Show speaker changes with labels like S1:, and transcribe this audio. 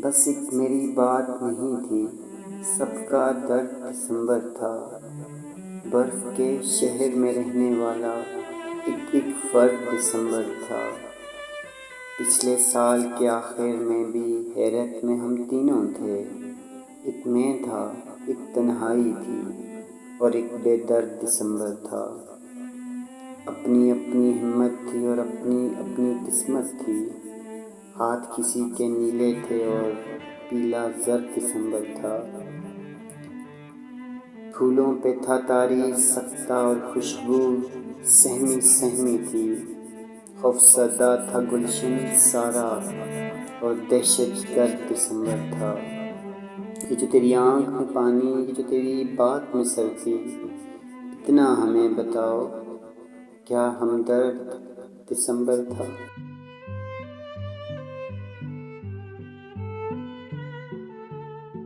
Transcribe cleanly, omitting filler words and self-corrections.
S1: بس ایک میری بات نہیں تھی، سب کا درد دسمبر تھا۔ برف کے شہر میں رہنے والا ایک فرد دسمبر تھا۔ پچھلے سال کے آخر میں بھی حیرت میں ہم تینوں تھے۔ ایک میں تھا، ایک تنہائی تھی، اور ایک بے درد دسمبر تھا۔ اپنی اپنی ہمت تھی اور اپنی اپنی قسمت تھی۔ ہاتھ کسی کے نیلے تھے اور پیلا زرد دسمبر تھا۔ پھولوں پہ تھا طاری سکتہ اور خوشبو سہمی سہمی تھی۔ خوفزدہ تھا گلشن سارا اور دہشت گرد دسمبر تھا۔ یہ جو تیری آنکھ میں پانی، یہ جو تیری بات میں سردی، اتنا ہمیں بتاؤ، کیا ہمدرد دسمبر تھا؟